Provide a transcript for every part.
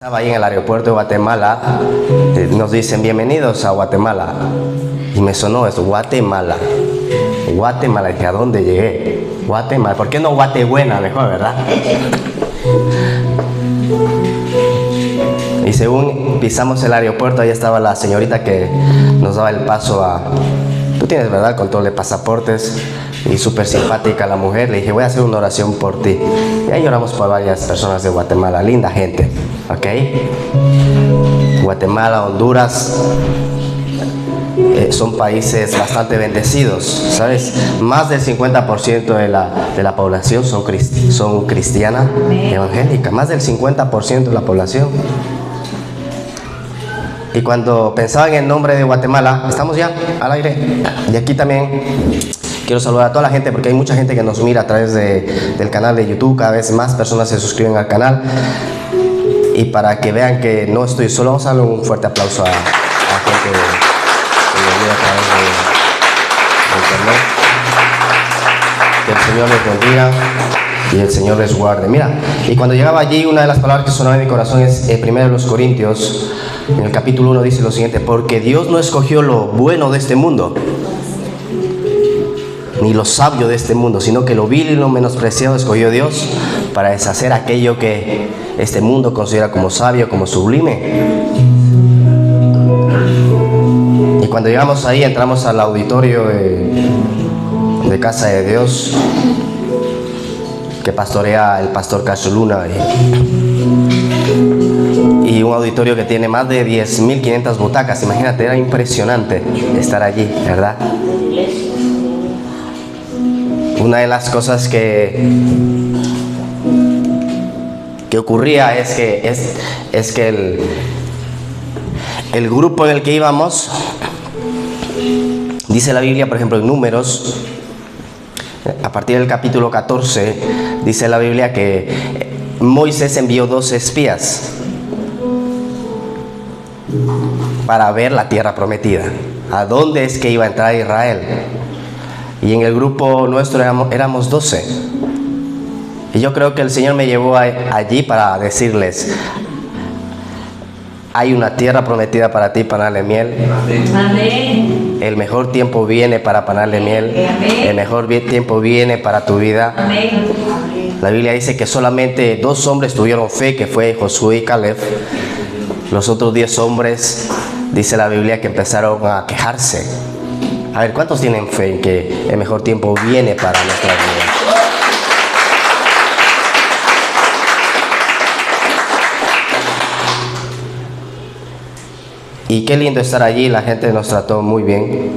Estaba ahí en el aeropuerto de Guatemala, nos dicen bienvenidos a Guatemala y me sonó eso, Guatemala. Guatemala, dije, ¿a dónde llegué? Guatemala, ¿por qué no Guatebuena mejor, verdad? Y según pisamos el aeropuerto, ahí estaba la señorita que nos daba el paso a... Tú tienes, ¿verdad?, control de pasaportes. Y súper simpática la mujer. Le dije, voy a hacer una oración por ti. Y ahí oramos por varias personas de Guatemala. Linda gente, ¿ok? Guatemala, Honduras son países bastante bendecidos, ¿sabes? Más del 50% de la población son cristiana evangélica. Más del 50% de la población. Y cuando pensaba en el nombre de Guatemala, estamos ya al aire. Y aquí también quiero saludar a toda la gente, porque hay mucha gente que nos mira a través del canal de YouTube. Cada vez más personas se suscriben al canal. Y para que vean que no estoy solo, vamos a darle un fuerte aplauso a la gente que nos mira a través de internet. Que el Señor les bendiga y el Señor les guarde. Mira, y cuando llegaba allí, una de las palabras que sonaba en mi corazón es 1 Corintios, en el capítulo 1 dice lo siguiente: porque Dios no escogió lo bueno de este mundo, ni lo sabio de este mundo, sino que lo vil y lo menospreciado escogió Dios para deshacer aquello que este mundo considera como sabio, como sublime. Y cuando llegamos ahí, entramos al auditorio de Casa de Dios, que pastorea el pastor Cacho Luna, y un auditorio que tiene más de 10.500 butacas. Imagínate, era impresionante estar allí, ¿verdad? Una de las cosas que ocurría es que el grupo en el que íbamos, dice la Biblia, por ejemplo, en Números, a partir del capítulo 14, dice la Biblia que Moisés envió 2 espías para ver la tierra prometida, a dónde es que iba a entrar Israel. Y en el grupo nuestro éramos 12. Y yo creo que el Señor me llevó allí para decirles: hay una tierra prometida para ti, panal de miel. Amén. El mejor tiempo viene para panal de miel. Amén. El mejor tiempo viene para tu vida. Amén. La Biblia dice que solamente 2 hombres tuvieron fe, que fue Josué y Caleb. Los otros 10 hombres, dice la Biblia, que empezaron a quejarse. A ver, ¿cuántos tienen fe en que el mejor tiempo viene para nuestra vida? Y qué lindo estar allí, la gente nos trató muy bien.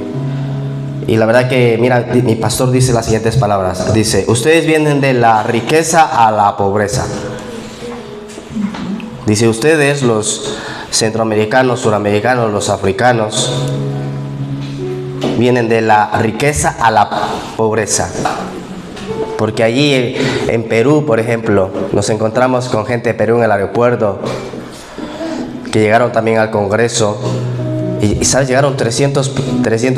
Y la verdad que, mira, mi pastor dice las siguientes palabras. Dice: ustedes vienen de la riqueza a la pobreza. Dice: ustedes, los centroamericanos, suramericanos, los africanos, vienen de la riqueza a la pobreza. Porque allí en Perú, por ejemplo, nos encontramos con gente de Perú en el aeropuerto, que llegaron también al Congreso. Y ¿sabes? Llegaron 300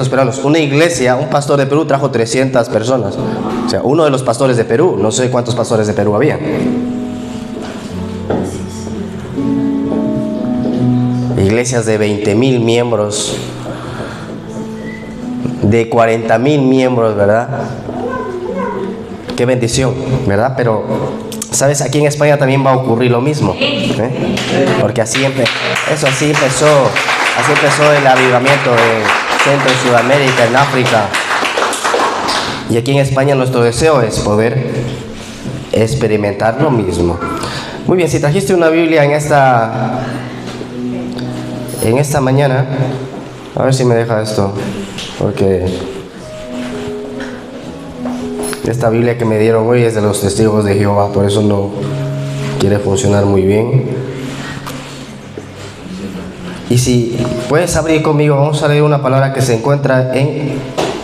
peruanos. Una iglesia, un pastor de Perú trajo 300 personas. O sea, uno de los pastores de Perú. No sé cuántos pastores de Perú había. Iglesias de 20,000 miembros, de 40,000 miembros, ¿verdad? Qué bendición, ¿verdad? Pero, ¿sabes? Aquí en España también va a ocurrir lo mismo, ¿eh? Porque así empezó el avivamiento en Centro y Sudamérica, en África. Y aquí en España nuestro deseo es poder experimentar lo mismo. Muy bien, si trajiste una Biblia en esta mañana, a ver si me deja esto, porque esta Biblia que me dieron hoy es de los Testigos de Jehová, por eso no quiere funcionar muy bien. Y si puedes abrir conmigo, vamos a leer una palabra que se encuentra en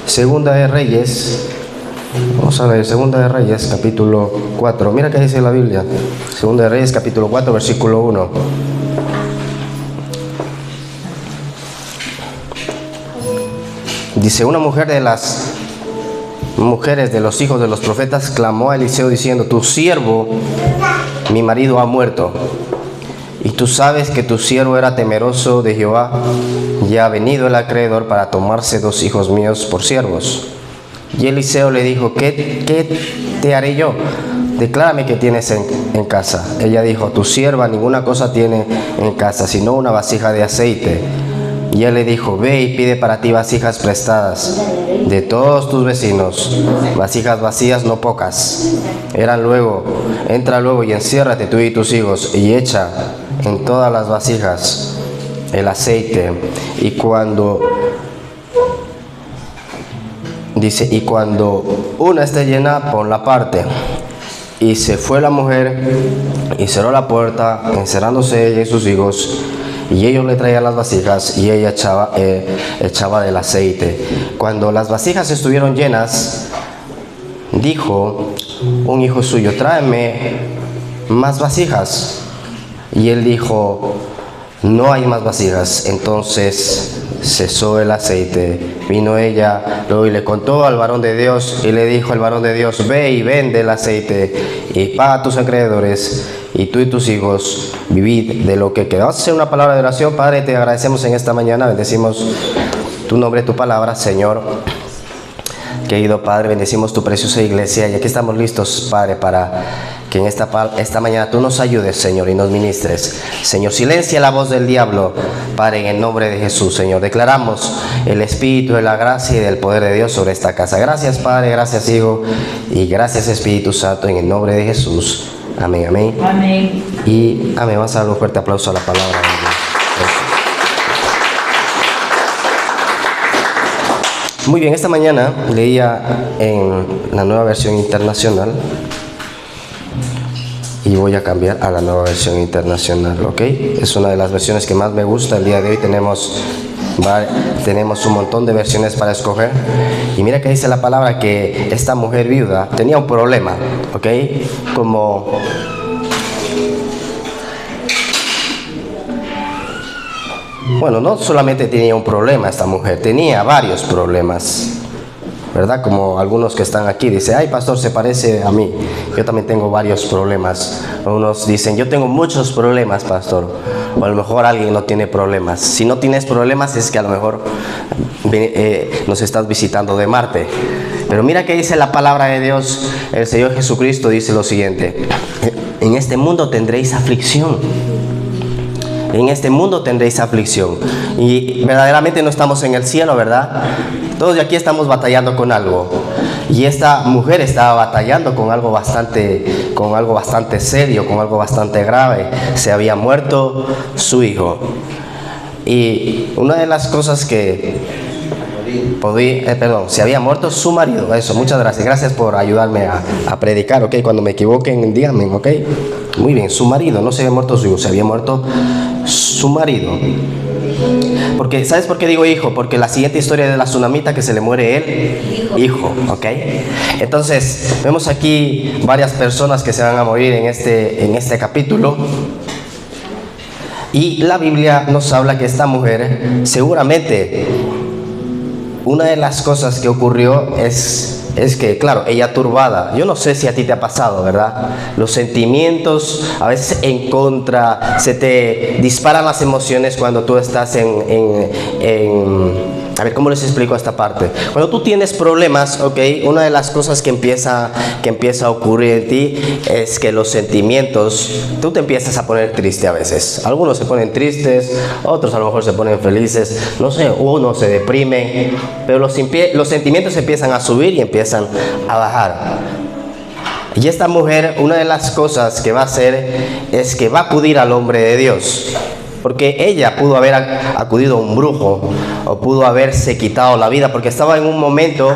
Segunda de Reyes. Vamos a leer Segunda de Reyes, capítulo 4. Mira qué dice la Biblia. Segunda de Reyes, capítulo 4, versículo 1. Dice: una mujer de las mujeres de los hijos de los profetas clamó a Eliseo diciendo: tu siervo, mi marido, ha muerto. y tú sabes que tu siervo era temeroso de Jehová, y ha venido el acreedor para tomarse 2 hijos míos por siervos. Y Eliseo le dijo, ¿qué te haré yo? Declárame qué tienes en casa. Ella dijo, tu sierva ninguna cosa tiene en casa, sino una vasija de aceite. Y él le dijo, ve y pide para ti vasijas prestadas de todos tus vecinos, vasijas vacías, no pocas. Entra luego y enciérrate tú y tus hijos, y echa en todas las vasijas el aceite. Y cuando una esté llena, ponla aparte. Y se fue la mujer y cerró la puerta, encerrándose ella y sus hijos. Y ellos le traían las vasijas y ella echaba del aceite. Cuando las vasijas estuvieron llenas, dijo un hijo suyo, tráeme más vasijas. Y él dijo, no hay más vasijas. Entonces cesó el aceite. Vino ella luego y le contó al varón de Dios, y le dijo al varón de Dios, ve y vende el aceite y paga a tus acreedores, y tú y tus hijos vivid de lo que queda. Vamos a hacer una palabra de oración. Padre, te agradecemos en esta mañana, bendecimos tu nombre, tu palabra, Señor. Querido Padre, bendecimos tu preciosa iglesia, y aquí estamos listos, Padre, para que en esta mañana tú nos ayudes, Señor, y nos ministres. Señor, silencia la voz del diablo, Padre, en el nombre de Jesús, Señor. Declaramos el Espíritu de la gracia y del poder de Dios sobre esta casa. Gracias, Padre, gracias, Hijo, y gracias, Espíritu Santo, en el nombre de Jesús. Amén, amén. Amén. Y amén. Vamos a dar un fuerte aplauso a la palabra de Dios. Muy bien, esta mañana leía en la Nueva Versión Internacional, y voy a cambiar a la Nueva Versión Internacional, ¿ok? Es una de las versiones que más me gusta. El día de hoy tenemos un montón de versiones para escoger. Y mira que dice la palabra que esta mujer viuda tenía un problema, ¿ok? Bueno, no solamente tenía un problema esta mujer, tenía varios problemas, ¿verdad? Como algunos que están aquí dicen, ay, pastor, se parece a mí. Yo también tengo varios problemas. Unos dicen, yo tengo muchos problemas, pastor. O a lo mejor alguien no tiene problemas. Si no tienes problemas es que a lo mejor nos estás visitando de Marte. Pero mira que dice la palabra de Dios. El Señor Jesucristo dice lo siguiente: en este mundo tendréis aflicción. En este mundo tendréis aflicción. Y verdaderamente no estamos en el cielo, ¿verdad? Todos de aquí estamos batallando con algo. Y esta mujer estaba batallando con algo bastante serio, con algo bastante grave. Se había muerto su hijo. Y una de las cosas que se había muerto su marido. Eso, muchas gracias. Gracias por ayudarme a predicar, ¿ok? Cuando me equivoquen, díganme, ¿ok? Muy bien, su marido, no se había muerto su hijo, se había muerto su marido. Porque, ¿sabes por qué digo hijo? Porque la siguiente historia de la tsunamita, que se le muere el hijo, ¿ok? Entonces, vemos aquí varias personas que se van a morir en este capítulo. Y la Biblia nos habla que esta mujer, seguramente, una de las cosas que ocurrió es que, claro, ella turbada. Yo no sé si a ti te ha pasado, ¿verdad? Los sentimientos a veces en contra, se te disparan las emociones cuando tú estás a ver, ¿cómo les explico esta parte? Cuando tú tienes problemas, ¿ok? Una de las cosas que empieza a ocurrir en ti es que los sentimientos, tú te empiezas a poner triste a veces. Algunos se ponen tristes, otros a lo mejor se ponen felices, no sé, uno se deprime, pero los sentimientos empiezan a subir y empiezan a bajar. Y esta mujer, una de las cosas que va a hacer es que va a acudir al hombre de Dios. Porque ella pudo haber acudido a un brujo, o pudo haberse quitado la vida, porque estaba en un momento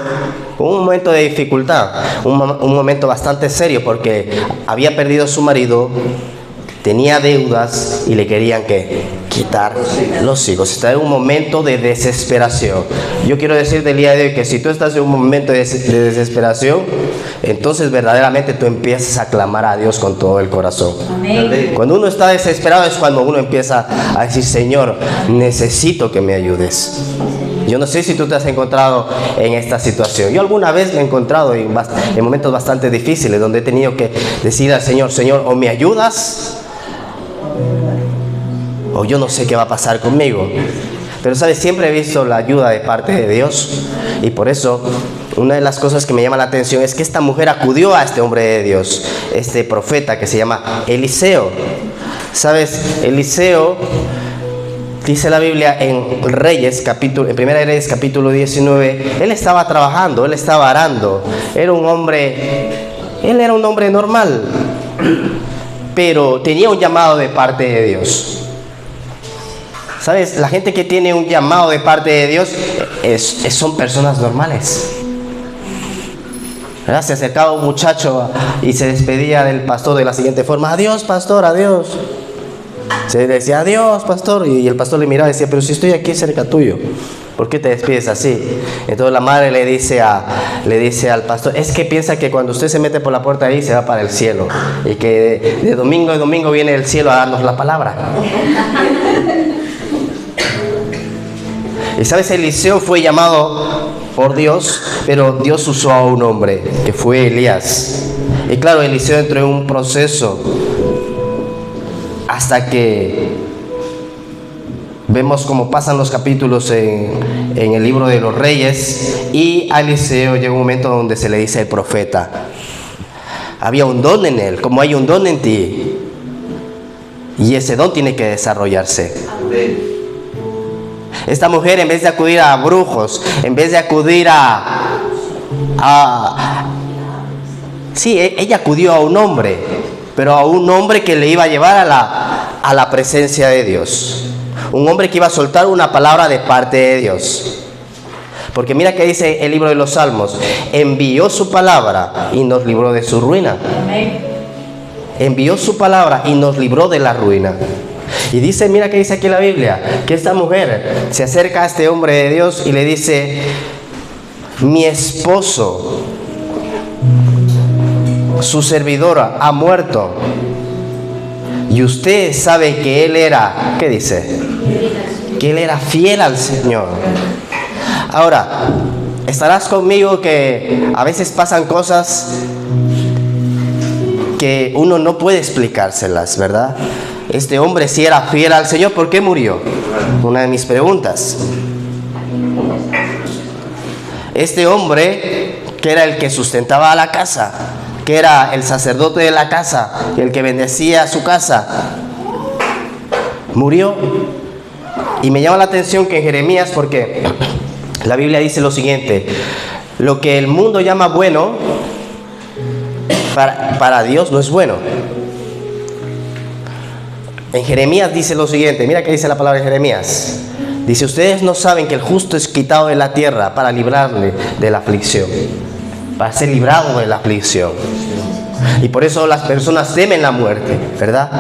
de dificultad, un momento bastante serio, porque había perdido a su marido, tenía deudas y le querían quitar los hijos. Está en un momento de desesperación. Yo quiero decir del día de hoy que si tú estás en un momento de desesperación, entonces verdaderamente tú empiezas a clamar a Dios con todo el corazón. Amén. Cuando uno está desesperado es cuando uno empieza a decir, Señor, necesito que me ayudes. Yo no sé si tú te has encontrado en esta situación. Yo alguna vez me he encontrado en momentos bastante difíciles, donde he tenido que decir al Señor, Señor, o me ayudas o yo no sé qué va a pasar conmigo. Pero sabes, siempre he visto la ayuda de parte de Dios, y por eso una de las cosas que me llama la atención es que esta mujer acudió a este hombre de Dios, este profeta que se llama Eliseo. Sabes, Eliseo, dice la Biblia en Reyes, en Primera de Reyes capítulo 19, él estaba trabajando, él estaba arando, él era un hombre normal, pero tenía un llamado de parte de Dios. ¿Sabes? La gente que tiene un llamado de parte de Dios son personas normales, ¿verdad? Se acercaba un muchacho y se despedía del pastor de la siguiente forma: adiós, pastor, adiós. Se decía: adiós, pastor, y el pastor le miraba y decía: pero si estoy aquí cerca tuyo, ¿por qué te despides así? Entonces la madre le dice al pastor: es que piensa que cuando usted se mete por la puerta ahí se va para el cielo, y que de domingo en domingo viene el cielo a darnos la palabra. Y sabes, Eliseo fue llamado por Dios, pero Dios usó a un hombre que fue Elías. Y claro, Eliseo entró en un proceso hasta que vemos cómo pasan los capítulos en el libro de los Reyes, y a Eliseo llega un momento donde se le dice el profeta. Había un don en él, como hay un don en ti, y ese don tiene que desarrollarse. Esta mujer, en vez de acudir a brujos, en vez de acudir sí, ella acudió a un hombre, pero a un hombre que le iba a llevar a la presencia de Dios. Un hombre que iba a soltar una palabra de parte de Dios. Porque mira que dice el libro de los Salmos: envió su palabra y nos libró de su ruina. Envió su palabra y nos libró de la ruina. Y dice, mira que dice aquí la Biblia, que esta mujer se acerca a este hombre de Dios y le dice: mi esposo, su servidora, ha muerto, y usted sabe que él era, ¿qué dice? Que él era fiel al Señor. Ahora, estarás conmigo que a veces pasan cosas que uno no puede explicárselas, ¿verdad? Este hombre sí era fiel al Señor, ¿por qué murió? Una de mis preguntas. Este hombre, que era el que sustentaba a la casa, que era el sacerdote de la casa, el que bendecía su casa, murió. Y me llama la atención que en Jeremías, porque la Biblia dice lo siguiente: lo que el mundo llama bueno, para Dios no es bueno. En Jeremías dice lo siguiente, mira que dice la palabra de Jeremías. Dice: ustedes no saben que el justo es quitado de la tierra para librarle de la aflicción, para ser librado de la aflicción. Y por eso las personas temen la muerte, ¿verdad?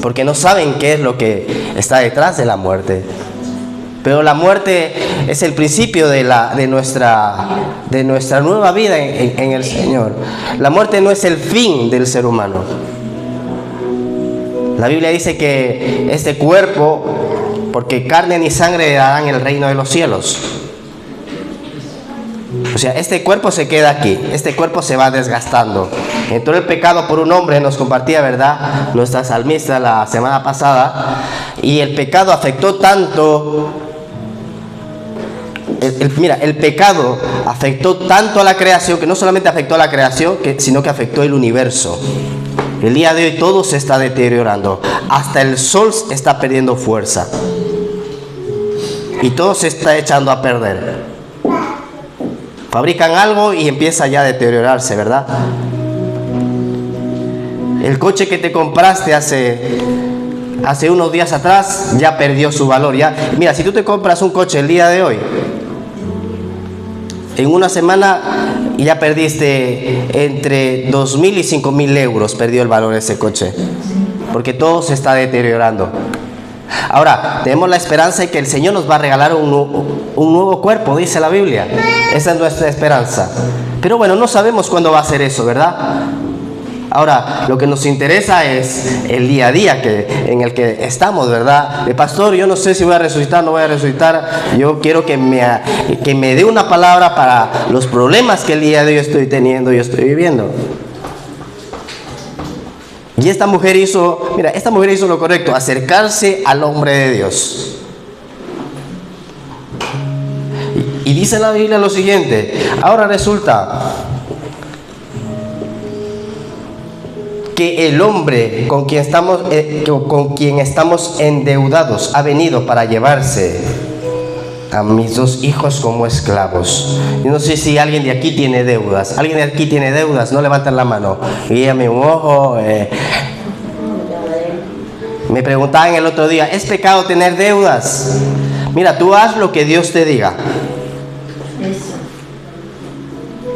Porque no saben qué es lo que está detrás de la muerte. Pero la muerte es el principio de nuestra nueva vida en el Señor. La muerte no es el fin del ser humano. La Biblia dice que este cuerpo, porque carne ni sangre darán el reino de los cielos. O sea, este cuerpo se queda aquí, este cuerpo se va desgastando. Entró el pecado por un hombre, nos compartía, ¿verdad?, nuestra salmista la semana pasada, y el pecado afectó tanto, el pecado afectó tanto a la creación, que no solamente afectó a la creación, sino que afectó el universo. El día de hoy todo se está deteriorando, hasta el sol está perdiendo fuerza y todo se está echando a perder. Fabrican algo y empieza ya a deteriorarse, ¿verdad? El coche que te compraste hace unos días atrás ya perdió su valor. Ya, mira, si tú te compras un coche el día de hoy, en una semana ya perdiste entre 2.000 y 5.000 euros, perdió el valor de ese coche, porque todo se está deteriorando. Ahora, tenemos la esperanza de que el Señor nos va a regalar un nuevo cuerpo, dice la Biblia. Esa es nuestra esperanza. Pero bueno, no sabemos cuándo va a ser eso, ¿verdad? Ahora, lo que nos interesa es el día a día en el que estamos, ¿verdad? El pastor, yo no sé si voy a resucitar o no voy a resucitar. Yo quiero que me dé una palabra para los problemas que el día de hoy estoy teniendo y estoy viviendo. Y esta mujer hizo lo correcto, acercarse al hombre de Dios. Y dice la Biblia lo siguiente: ahora resulta que el hombre con quien estamos endeudados ha venido para llevarse a mis 2 hijos como esclavos. Yo no sé si alguien de aquí tiene deudas. ¿Alguien de aquí tiene deudas? No levanten la mano. Guíame un ojo. Me preguntaban el otro día: ¿es pecado tener deudas? Mira, tú haz lo que Dios te diga.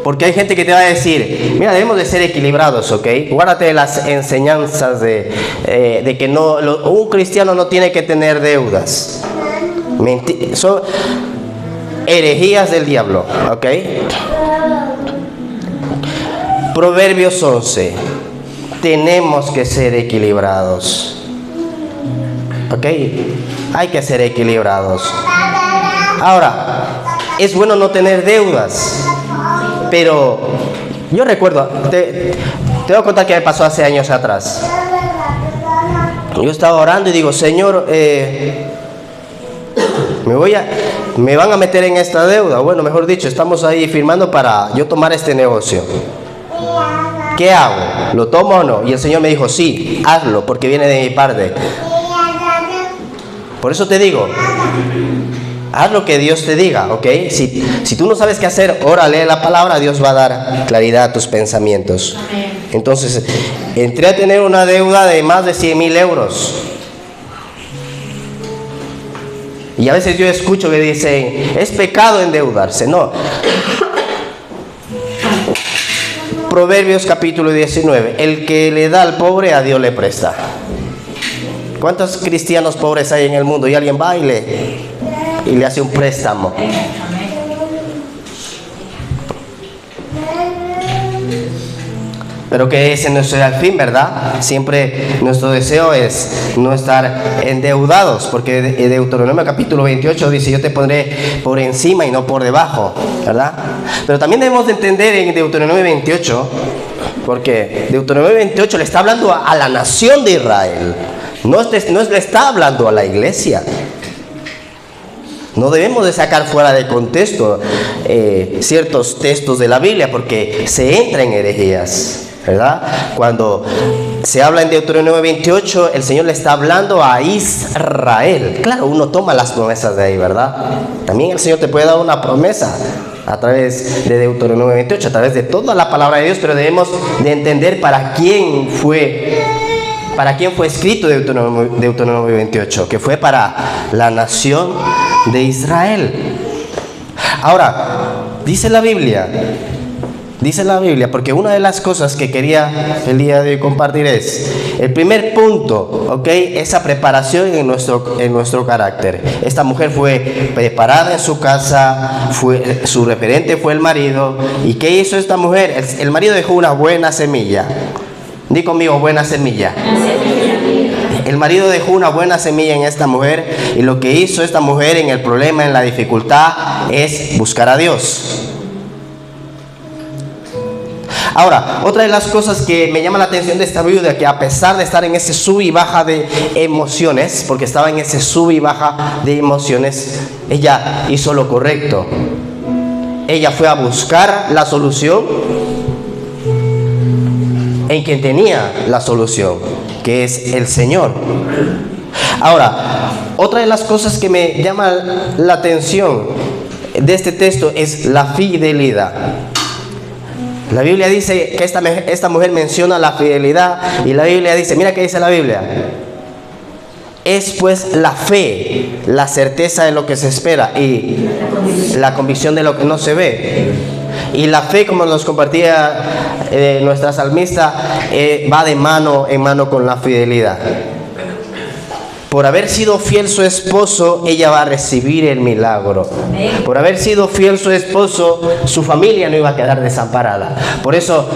Porque hay gente que te va a decir: mira, debemos de ser equilibrados, ¿ok? Guárdate las enseñanzas de que un cristiano no tiene que tener deudas. Son herejías del diablo, ¿ok? Proverbios 11. Tenemos que ser equilibrados, ¿ok? Hay que ser equilibrados. Ahora, es bueno no tener deudas, pero yo recuerdo, te voy a contar qué me pasó hace años atrás. Yo estaba orando y digo: Señor, me van a meter en esta deuda. Bueno, mejor dicho, estamos ahí firmando para yo tomar este negocio. ¿Qué hago? ¿Lo tomo o no? Y el Señor me dijo: sí, hazlo, porque viene de mi parte. Por eso te digo, haz lo que Dios te diga, ¿ok? Si tú no sabes qué hacer, ora, lee la palabra, Dios va a dar claridad a tus pensamientos. Entonces, entré a tener una deuda de más de 100,000 euros. Y a veces yo escucho que dicen: es pecado endeudarse. No. Proverbios capítulo 19. El que le da al pobre, a Dios le presta. ¿Cuántos cristianos pobres hay en el mundo? Y alguien va y le hace un préstamo. Pero que ese no sea el fin, ¿verdad? Siempre nuestro deseo es no estar endeudados, porque Deuteronomio capítulo 28 dice: yo te pondré por encima y no por debajo, ¿verdad? Pero también debemos de entender en Deuteronomio 28, porque Deuteronomio 28 le está hablando a la nación de Israel, no le está hablando a la iglesia. No debemos de sacar fuera de contexto ciertos textos de la Biblia, porque se entra en herejías, ¿verdad? Cuando se habla en Deuteronomio 28, el Señor le está hablando a Israel. Claro, uno toma las promesas de ahí, ¿verdad? También el Señor te puede dar una promesa a través de Deuteronomio 28, a través de toda la palabra de Dios, pero debemos de entender para quién fue escrito Deuteronomio 28, que fue para la nación de Israel. Ahora, dice la Biblia, porque una de las cosas que quería el día de hoy compartir es el primer punto, ¿ok? Esa preparación en nuestro carácter. Esta mujer fue preparada en su casa, su referente fue el marido. ¿Y qué hizo esta mujer? El marido dejó una buena semilla. Di conmigo: buena semilla. El marido dejó una buena semilla en esta mujer, y lo que hizo esta mujer en el problema, en la dificultad, es buscar a Dios. Ahora, otra de las cosas que me llama la atención de esta viuda, que a pesar de estar en ese sub y baja de emociones, porque estaba en ese sub y baja de emociones, ella hizo lo correcto. Ella fue a buscar la solución en quien tenía la solución, que es el Señor. Ahora, otra de las cosas que me llama la atención de este texto es la fidelidad. La Biblia dice que esta mujer menciona la fidelidad, y la Biblia dice, mira qué dice la Biblia: es pues la fe, la certeza de lo que se espera, y la convicción de lo que no se ve. Y la fe, como nos compartía nuestra salmista, va de mano en mano con la fidelidad. Por haber sido fiel su esposo, ella va a recibir el milagro. Por haber sido fiel su esposo, su familia no iba a quedar desamparada. Por eso,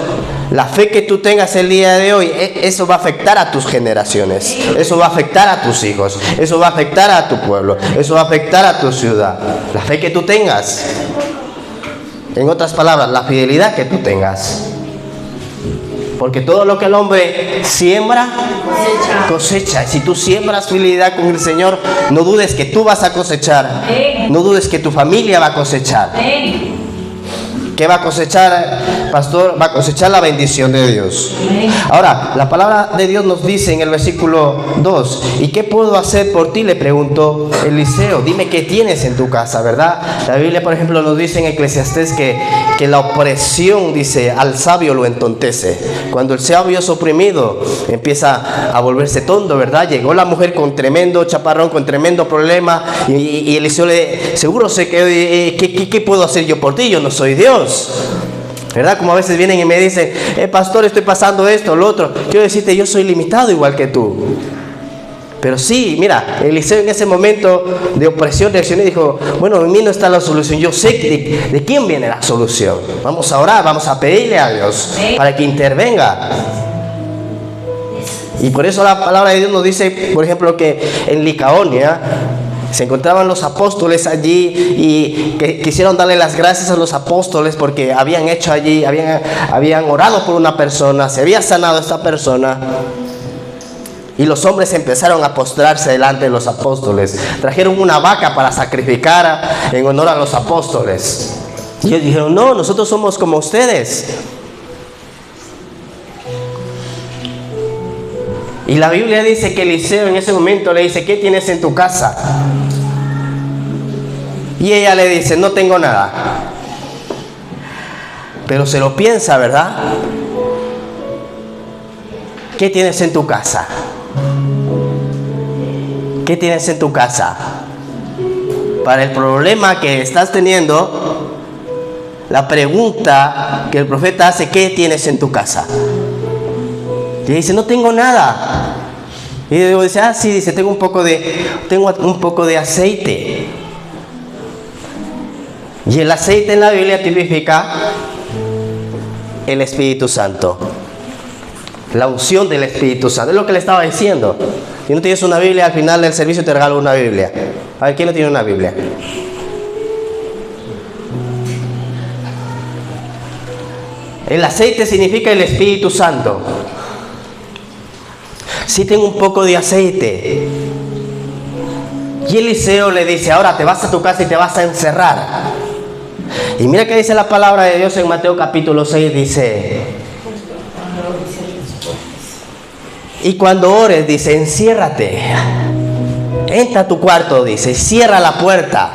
la fe que tú tengas el día de hoy, eso va a afectar a tus generaciones. Eso va a afectar a tus hijos. Eso va a afectar a tu pueblo. Eso va a afectar a tu ciudad. La fe que tú tengas. En otras palabras, la fidelidad que tú tengas. Porque todo lo que el hombre siembra, cosecha. Y si tú siembras fidelidad con el Señor, no dudes que tú vas a cosechar. No dudes que tu familia va a cosechar. ¿Qué va a cosechar, pastor? Va a cosechar la bendición de Dios. Ahora, la palabra de Dios nos dice en el versículo 2, ¿y qué puedo hacer por ti?, le preguntó Eliseo. Dime qué tienes en tu casa, ¿verdad? La Biblia, por ejemplo, nos dice en Eclesiastés que la opresión, dice, al sabio lo entontece. Cuando el sabio es oprimido, empieza a volverse tonto, ¿verdad? Llegó la mujer con tremendo chaparrón, con tremendo problema, y Eliseo seguro sé que, ¿qué puedo hacer yo por ti? Yo no soy Dios, ¿verdad? Como a veces vienen y me dicen, pastor, estoy pasando esto, lo otro. Quiero decirte, yo soy limitado igual que tú. Pero sí, mira, Eliseo en ese momento de opresión reaccionó y dijo, bueno, en mí no está la solución, yo sé de quién viene la solución. Vamos a orar, vamos a pedirle a Dios para que intervenga. Y por eso la palabra de Dios nos dice, por ejemplo, que en Licaonia se encontraban los apóstoles allí y que quisieron darle las gracias a los apóstoles porque habían hecho allí, habían orado por una persona, se había sanado esta persona. Y los hombres empezaron a postrarse delante de los apóstoles. Trajeron una vaca para sacrificar en honor a los apóstoles. Y ellos dijeron, no, nosotros somos como ustedes. Y la Biblia dice que Eliseo en ese momento le dice, ¿qué tienes en tu casa? Y ella le dice, no tengo nada. Pero se lo piensa, ¿verdad? ¿Qué tienes en tu casa? ¿Qué tienes en tu casa? Para el problema que estás teniendo, la pregunta que el profeta hace, ¿qué tienes en tu casa? Y dice, no tengo nada. Y dice, sí, dice, tengo un poco de aceite. Y el aceite en la Biblia tipifica el Espíritu Santo. La unción del Espíritu Santo. Es lo que le estaba diciendo. Si no tienes una Biblia, al final del servicio te regalo una Biblia. A ver, ¿quién no tiene una Biblia? El aceite significa el Espíritu Santo. Sí, tengo un poco de aceite. Y Eliseo le dice, ahora te vas a tu casa y te vas a encerrar. Y mira que dice la palabra de Dios en Mateo capítulo 6, dice, y cuando ores, dice, enciérrate, entra a tu cuarto, dice, cierra la puerta,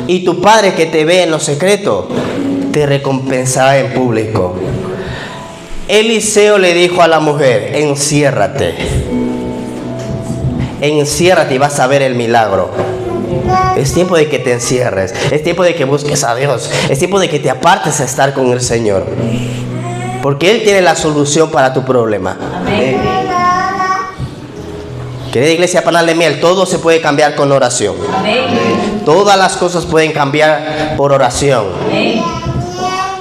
y tu Padre que te ve en lo secreto, te recompensará en público. Eliseo le dijo a la mujer, enciérrate y vas a ver el milagro. Es tiempo de que te encierres, es tiempo de que busques a Dios, es tiempo de que te apartes a estar con el Señor, porque Él tiene la solución para tu problema. Amén. Querida iglesia Panal de Miel, todo se puede cambiar con oración. Amén. Todas las cosas pueden cambiar por oración. Amén.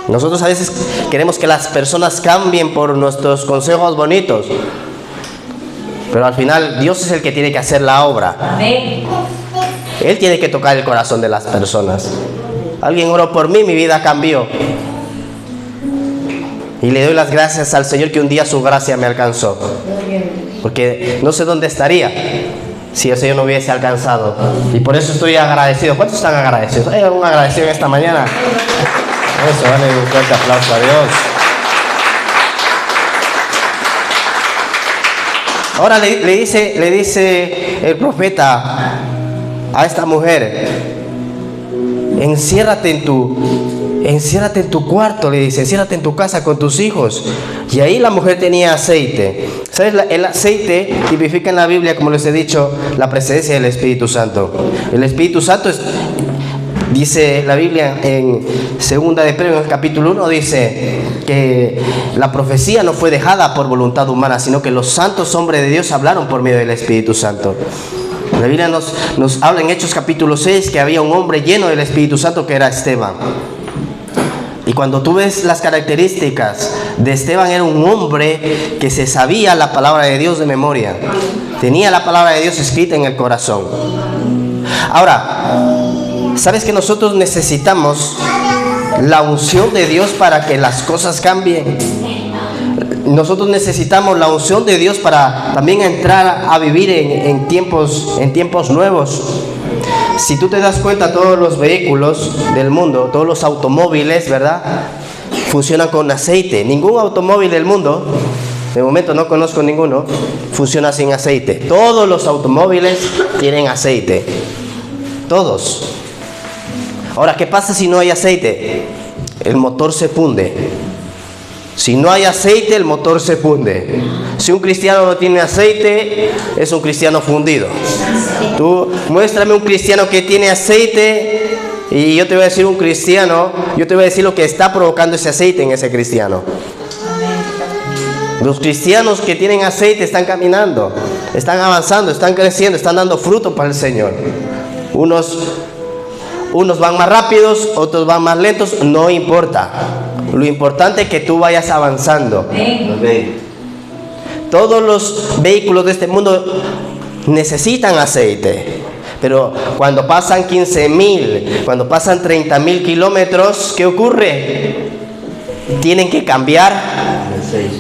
Nosotros a veces queremos que las personas cambien por nuestros consejos bonitos, pero al final Dios es el que tiene que hacer la obra. Amén. Él tiene que tocar el corazón de las personas. Alguien oró por mí, mi vida cambió. Y le doy las gracias al Señor que un día su gracia me alcanzó. Porque no sé dónde estaría si el Señor no hubiese alcanzado. Y por eso estoy agradecido. ¿Cuántos están agradecidos? ¿Hay algún agradecido esta mañana? Eso, dale un fuerte aplauso a Dios. Ahora le dice el profeta a esta mujer, enciérrate en tu cuarto, le dice, enciérrate en tu casa con tus hijos. Y ahí la mujer tenía aceite. ¿Sabes? El aceite tipifica en la Biblia, como les he dicho, la presencia del Espíritu Santo. El Espíritu Santo dice la Biblia en 2 de Pedro, en el capítulo 1, dice que la profecía no fue dejada por voluntad humana, sino que los santos hombres de Dios hablaron por medio del Espíritu Santo. La Biblia nos habla en Hechos capítulo 6 que había un hombre lleno del Espíritu Santo que era Esteban. Y cuando tú ves las características de Esteban, era un hombre que se sabía la palabra de Dios de memoria. Tenía la palabra de Dios escrita en el corazón. Ahora, ¿sabes que nosotros necesitamos la unción de Dios para que las cosas cambien? nosotros necesitamos la unción de Dios para también entrar a vivir en tiempos nuevos. Si tú te das cuenta, todos los vehículos del mundo, todos los automóviles, ¿verdad?, funcionan con aceite. Ningún automóvil del mundo, de momento no conozco ninguno, funciona sin aceite. Todos los automóviles tienen aceite. Todos. Ahora, ¿qué pasa si no hay aceite? El motor se funde. Si no hay aceite, el motor se funde. Si un cristiano no tiene aceite, es un cristiano fundido. Tú muéstrame un cristiano que tiene aceite y yo te voy a decir un cristiano, yo te voy a decir lo que está provocando ese aceite en ese cristiano. Los cristianos que tienen aceite están caminando, están avanzando, están creciendo, están dando fruto para el Señor. Unos van más rápidos, otros van más lentos, no importa. Lo importante es que tú vayas avanzando. Todos los vehículos de este mundo necesitan aceite. Pero cuando pasan 15,000, cuando pasan 30,000 kilómetros, ¿qué ocurre? Tienen que cambiar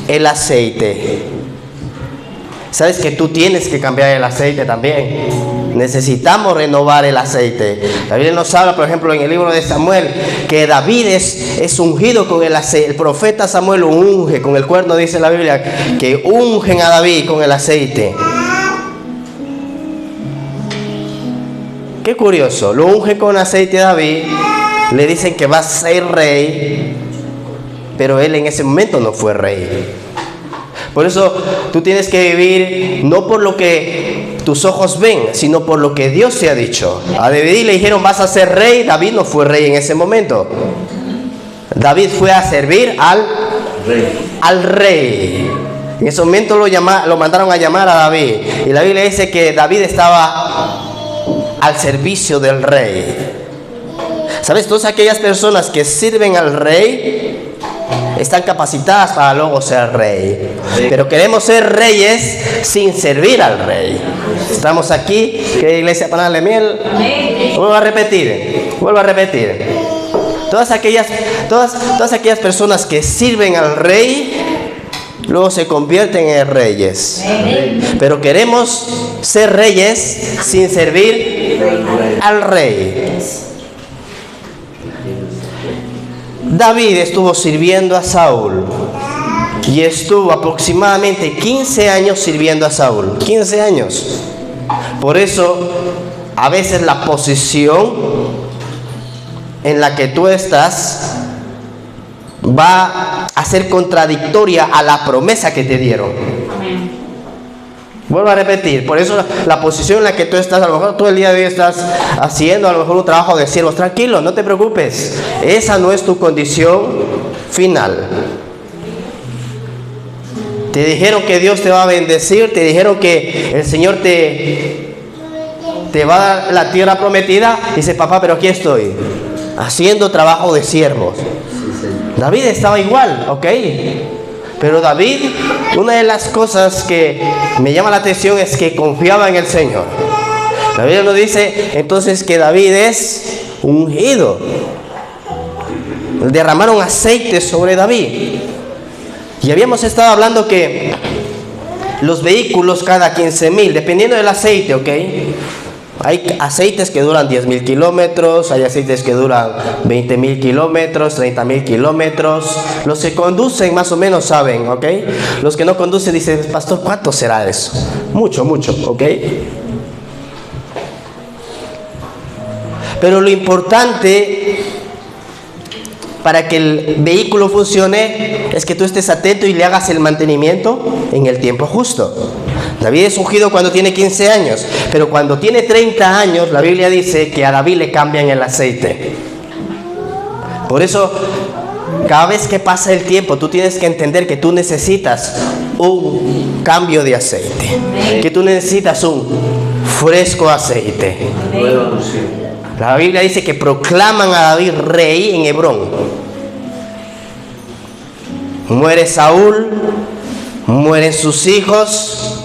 el aceite. ¿Sabes que tú tienes que cambiar el aceite también? Necesitamos renovar el aceite. La Biblia nos habla, por ejemplo, en el libro de Samuel, que David es ungido con el aceite. El profeta Samuel lo unge con el cuerno, dice la Biblia, que ungen a David con el aceite. Qué curioso, lo unge con aceite a David, le dicen que va a ser rey, pero él en ese momento no fue rey. Por eso tú tienes que vivir no por lo que tus ojos ven, sino por lo que Dios te ha dicho. A David le dijeron vas a ser rey, David no fue rey en ese momento. David fue a servir al rey. En ese momento lo mandaron a llamar a David. Y la Biblia dice que David estaba al servicio del rey. ¿Sabes? Todas aquellas personas que sirven al rey están capacitadas para luego ser rey. Pero queremos ser reyes sin servir al rey. Estamos aquí, que iglesia Panal de Miel. Vuelvo a repetir. Todas aquellas personas que sirven al rey luego se convierten en reyes. Pero queremos ser reyes sin servir al rey. David estuvo sirviendo a Saúl y estuvo aproximadamente 15 años sirviendo a Saúl. 15 años. Por eso, a veces la posición en la que tú estás va a ser contradictoria a la promesa que te dieron. Vuelvo a repetir, por eso la posición en la que tú estás, a lo mejor todo el día de hoy estás haciendo a lo mejor un trabajo de siervos. Tranquilo, no te preocupes, esa no es tu condición final. Te dijeron que Dios te va a bendecir, te dijeron que el Señor te va a dar la tierra prometida. Dice, papá, pero aquí estoy haciendo trabajo de siervos. David estaba igual, ¿ok? Pero David, una de las cosas que me llama la atención es que confiaba en el Señor. La Biblia nos dice entonces que David es ungido. Derramaron aceite sobre David. Y habíamos estado hablando que los vehículos cada 15,000, dependiendo del aceite, ¿ok? Hay aceites que duran 10,000 kilómetros, hay aceites que duran 20,000 kilómetros, 30,000 kilómetros. Los que conducen más o menos saben, ¿ok? Los que no conducen dicen, pastor, ¿cuánto será eso? Mucho, ¿ok? Pero lo importante para que el vehículo funcione es que tú estés atento y le hagas el mantenimiento en el tiempo justo. David es ungido cuando tiene 15 años, pero cuando tiene 30 años, la Biblia dice que a David le cambian el aceite. Por eso, cada vez que pasa el tiempo, tú tienes que entender que tú necesitas un cambio de aceite, que tú necesitas un fresco aceite. La Biblia dice que proclaman a David rey en Hebrón. Muere Saúl, mueren sus hijos,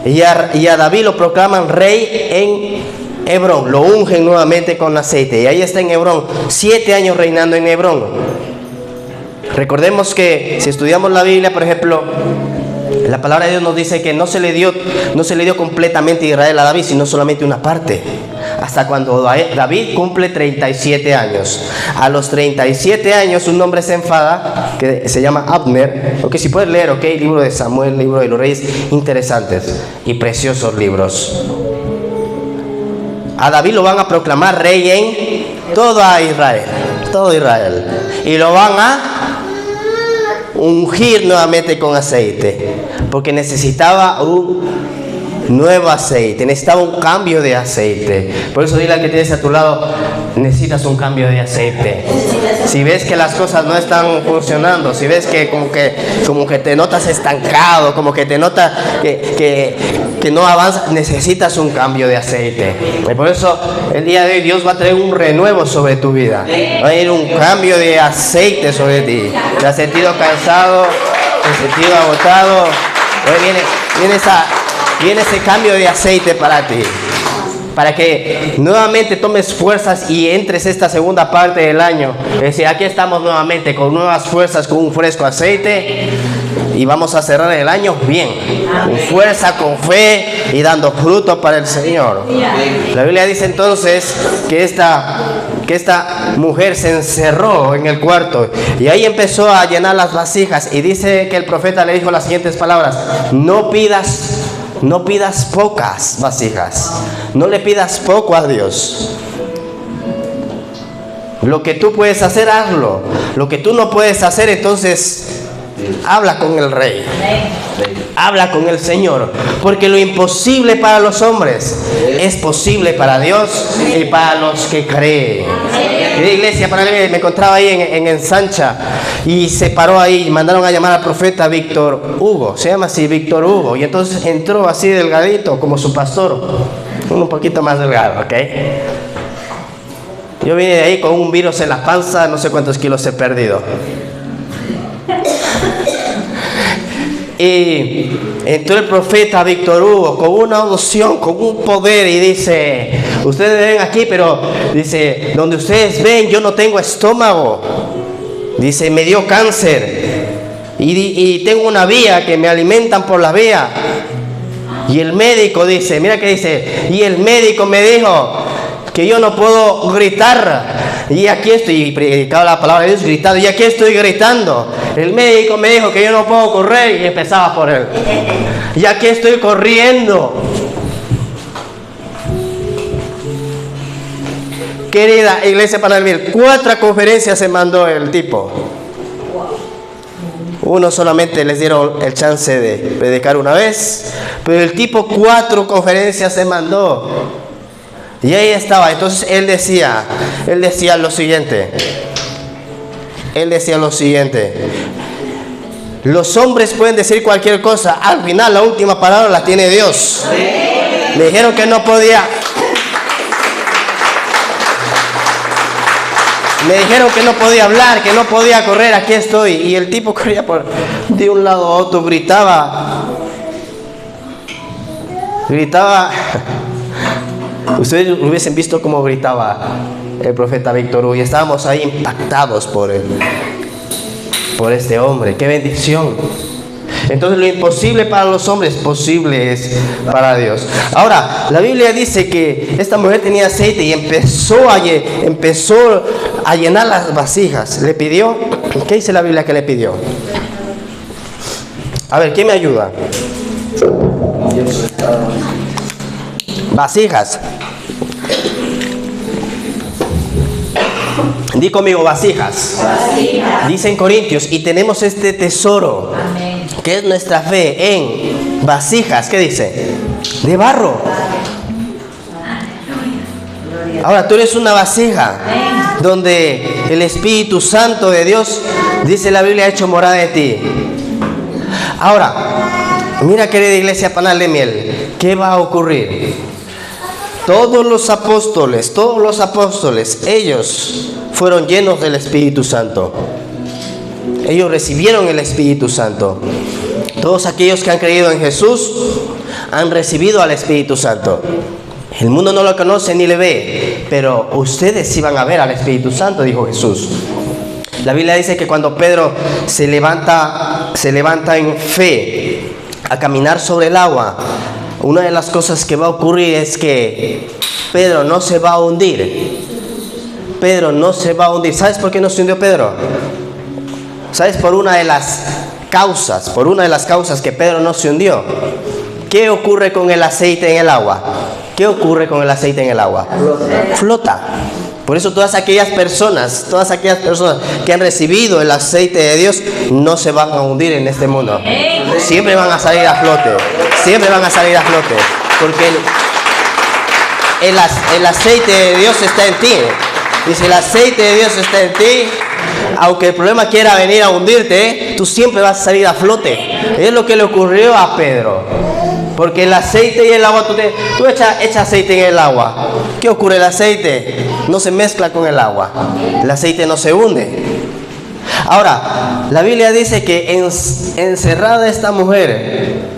y a David lo proclaman rey en Hebrón. Lo ungen nuevamente con aceite, y ahí está en Hebrón, 7 años reinando en Hebrón. Recordemos que si estudiamos la Biblia, por ejemplo, la palabra de Dios nos dice que no se le dio completamente Israel a David, sino solamente una parte. Hasta cuando David cumple 37 años. A los 37 años un hombre se enfada, que se llama Abner. Ok, si puedes leer, ok, libro de Samuel, libro de los Reyes, interesantes y preciosos libros. A David lo van a proclamar rey en toda Israel, todo Israel. Y lo van a ungir nuevamente con aceite, porque necesitaba un nuevo aceite, necesitaba un cambio de aceite. Por eso dile al que tienes a tu lado, necesitas un cambio de aceite. Si ves que las cosas no están funcionando, si ves que como que te notas estancado, como que te notas que no avanzas, necesitas un cambio de aceite. Y por eso el día de hoy Dios va a traer un renuevo sobre tu vida. Va a ir un cambio de aceite sobre ti. Te has sentido cansado, te has sentido agotado. Hoy viene ese cambio de aceite para ti, para que nuevamente tomes fuerzas y entres esta segunda parte del año. Es decir, aquí estamos nuevamente con nuevas fuerzas, con un fresco aceite, y vamos a cerrar el año bien, con fuerza, con fe y dando fruto para el Señor. La Biblia dice entonces que esta mujer se encerró en el cuarto y ahí empezó a llenar las vasijas, y dice que el profeta le dijo las siguientes palabras: no pidas pocas vasijas, no le pidas poco a Dios. Lo que tú puedes hacer, hazlo. Lo que tú no puedes hacer, entonces habla con el Rey, habla con el Señor, porque lo imposible para los hombres es posible para Dios y para los que creen. La iglesia, me encontraba ahí en Ensancha, y se paró ahí, mandaron a llamar al profeta Víctor Hugo, se llama así, Víctor Hugo, y entonces entró así delgadito como su pastor, un poquito más delgado, ok. Yo vine de ahí con un virus en la panza, no sé cuántos kilos he perdido. Y entró el profeta Víctor Hugo con una unción, con un poder, y dice: ustedes ven aquí, pero dice, donde ustedes ven, yo no tengo estómago. Dice, me dio cáncer y tengo una vía que me alimentan por la vía. Y el médico dice, mira que dice, y el médico me dijo que yo no puedo gritar. Y aquí estoy, y predicaba la palabra de Dios gritando, y aquí estoy gritando. El médico me dijo que yo no puedo correr, y empezaba por él. Y aquí estoy corriendo. Querida iglesia Panalville, 4 conferencias se mandó el tipo. Uno solamente les dieron el chance de predicar una vez, pero el tipo 4 conferencias se mandó. Y ahí estaba. Entonces él decía lo siguiente. Los hombres pueden decir cualquier cosa, al final la última palabra la tiene Dios. Le dijeron que no podía. Me dijeron que no podía hablar, que no podía correr, aquí estoy. Y el tipo corría de un lado a otro, gritaba. Ustedes hubiesen visto cómo gritaba el profeta Víctor Hugo, y estábamos ahí impactados por este hombre. ¡Qué bendición! Entonces lo imposible para los hombres, posible es para Dios. Ahora, la Biblia dice que esta mujer tenía aceite y empezó a llenar las vasijas. Le pidió, ¿qué dice la Biblia que le pidió? A ver, ¿quién me ayuda? Vasijas. Di conmigo, vasijas. Dice en Corintios, y tenemos este tesoro. Amén. Que es nuestra fe en vasijas, ¿qué dice? De barro. Ahora tú eres una vasija donde el Espíritu Santo de Dios, dice la Biblia, ha hecho morada de ti. Ahora, mira, querida iglesia Panal de Miel, ¿qué va a ocurrir? Todos los apóstoles, ellos fueron llenos del Espíritu Santo. Ellos recibieron el Espíritu Santo. Todos aquellos que han creído en Jesús han recibido al Espíritu Santo. El mundo no lo conoce ni le ve, pero ustedes sí van a ver al Espíritu Santo, dijo Jesús. La Biblia dice que cuando Pedro se levanta en fe a caminar sobre el agua, una de las cosas que va a ocurrir es que Pedro no se va a hundir. Pedro no se va a hundir. ¿Sabes por qué no se hundió Pedro? ¿Sabes? Por una de las causas que Pedro no se hundió. ¿Qué ocurre con el aceite en el agua? ¿Qué ocurre con el aceite en el agua? Flota. Por eso todas aquellas personas que han recibido el aceite de Dios no se van a hundir en este mundo. Siempre van a salir a flote. Siempre van a salir a flote. Porque el aceite de Dios está en ti. Y si el aceite de Dios está en ti, aunque el problema quiera venir a hundirte, tú siempre vas a salir a flote. Es lo que le ocurrió a Pedro. Porque el aceite y el agua, tú echas aceite en el agua. ¿Qué ocurre? El aceite no se mezcla con el agua. El aceite no se hunde. Ahora, la Biblia dice que encerrada esta mujer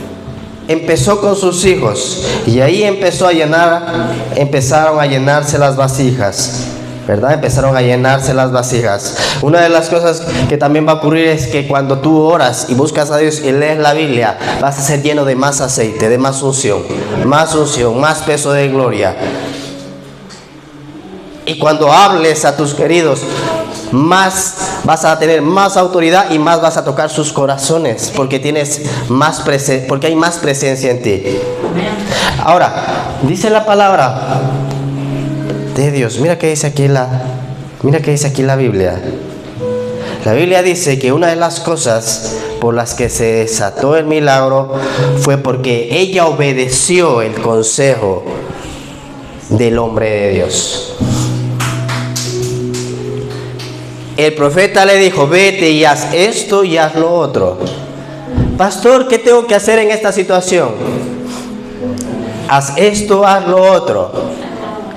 empezó con sus hijos. Y ahí empezaron a llenarse las vasijas. ¿Verdad? Empezaron a llenarse las vasijas. Una de las cosas que también va a ocurrir es que cuando tú oras y buscas a Dios y lees la Biblia, vas a ser lleno de más aceite, de más unción, más peso de gloria. Y cuando hables a tus queridos, más vas a tener más autoridad y más vas a tocar sus corazones, porque porque hay más presencia en ti. Ahora, dice la palabra de Dios. Mira qué dice aquí la Biblia. La Biblia dice que una de las cosas por las que se desató el milagro fue porque ella obedeció el consejo del hombre de Dios. El profeta le dijo: vete y haz esto y haz lo otro. Pastor, ¿qué tengo que hacer en esta situación? Haz esto, haz lo otro.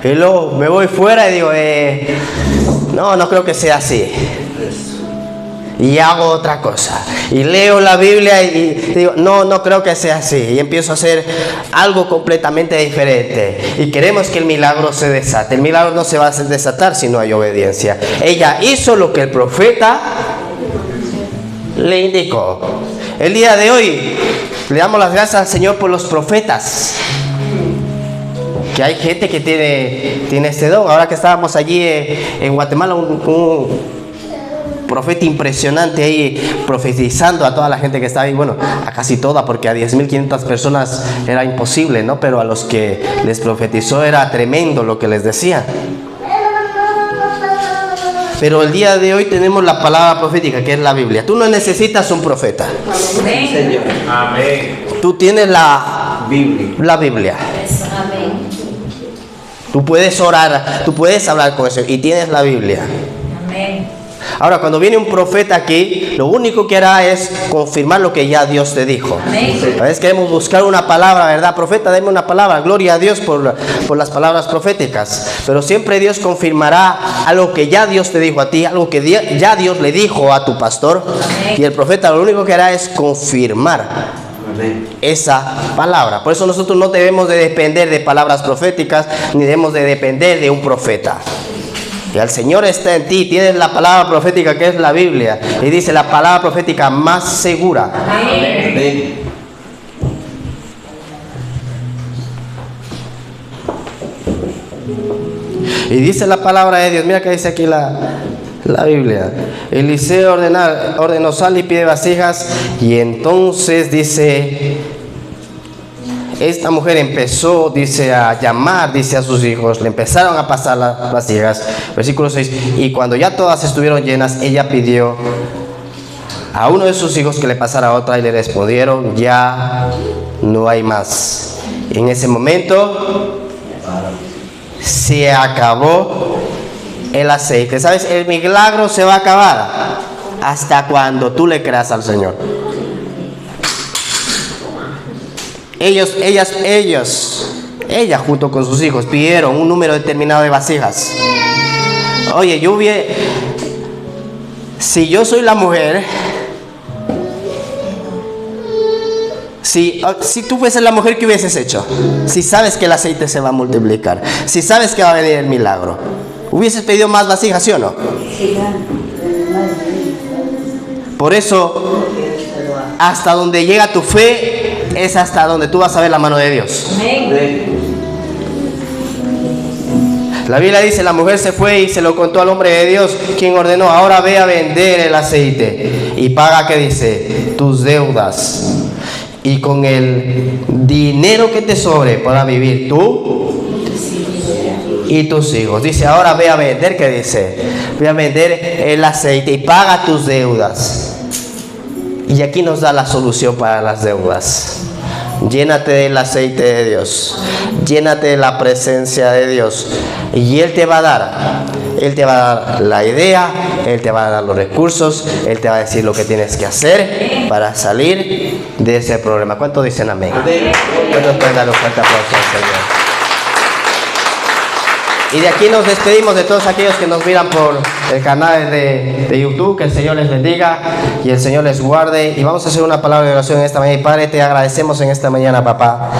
Y luego me voy fuera y digo, no creo que sea así. Y hago otra cosa. Y leo la Biblia y digo, no creo que sea así. Y empiezo a hacer algo completamente diferente. Y queremos que el milagro se desate. El milagro no se va a desatar si no hay obediencia. Ella hizo lo que el profeta le indicó. El día de hoy le damos las gracias al Señor por los profetas. Que hay gente que tiene este don. Ahora que estábamos allí en Guatemala, un profeta impresionante ahí profetizando a toda la gente que estaba ahí, bueno, a casi toda, porque a 10.500 personas era imposible, ¿no? Pero a los que les profetizó era tremendo lo que les decía. Pero el día de hoy tenemos la palabra profética, que es la Biblia. Tú no necesitas un profeta. Amén, Señor. Amén. Tú tienes la Biblia. Amén. Tú puedes orar, tú puedes hablar con eso y tienes la Biblia. Amén. Ahora, cuando viene un profeta aquí, lo único que hará es confirmar lo que ya Dios te dijo. Amén. A veces queremos buscar una palabra, ¿verdad? Profeta, deme una palabra. Gloria a Dios por las palabras proféticas. Pero siempre Dios confirmará algo que ya Dios te dijo a ti, algo que ya Dios le dijo a tu pastor. Amén. Y el profeta lo único que hará es confirmar esa palabra. Por eso nosotros no debemos de depender de palabras proféticas, ni debemos de depender de un profeta. Y el Señor está en ti, tienes la palabra profética que es la Biblia, y dice la palabra profética más segura. Amén. Y dice la palabra de Dios, mira que dice aquí la Biblia. Eliseo ordenó sal y pide vasijas, y entonces dice, esta mujer empezó, dice, a llamar, dice, a sus hijos, le empezaron a pasar las vasijas. Versículo 6, y cuando ya todas estuvieron llenas, ella pidió a uno de sus hijos que le pasara otra, y le respondieron, ya no hay más. Y en ese momento se acabó el aceite. ¿Sabes? El milagro se va a acabar hasta cuando tú le creas al Señor. Ella junto con sus hijos pidieron un número determinado de vasijas. Oye, si yo soy la mujer, si tú fueses la mujer, ¿qué hubieses hecho? Si sabes que el aceite se va a multiplicar, si sabes que va a venir el milagro, ¿hubieses pedido más vasijas, sí o no? Por eso, hasta donde llega tu fe, es hasta donde tú vas a ver la mano de Dios. La Biblia dice, la mujer se fue y se lo contó al hombre de Dios, quien ordenó, ahora ve a vender el aceite y paga, ¿qué dice? Tus deudas. Y con el dinero que te sobre podrás vivir tú y tus hijos. Dice, ahora ve a vender, ¿qué dice? Ve a vender el aceite y paga tus deudas. Y aquí nos da la solución para las deudas. Llénate del aceite de Dios, llénate de la presencia de Dios y Él te va a dar la idea, Él te va a dar los recursos, Él te va a decir lo que tienes que hacer para salir de ese problema. ¿Cuántos dicen amén? ¿Cuántos pueden dar un fuerte aplauso al Señor? Y de aquí nos despedimos de todos aquellos que nos miran por el canal de YouTube. Que el Señor les bendiga y el Señor les guarde. Y vamos a hacer una palabra de oración en esta mañana. Y Padre, te agradecemos en esta mañana, papá.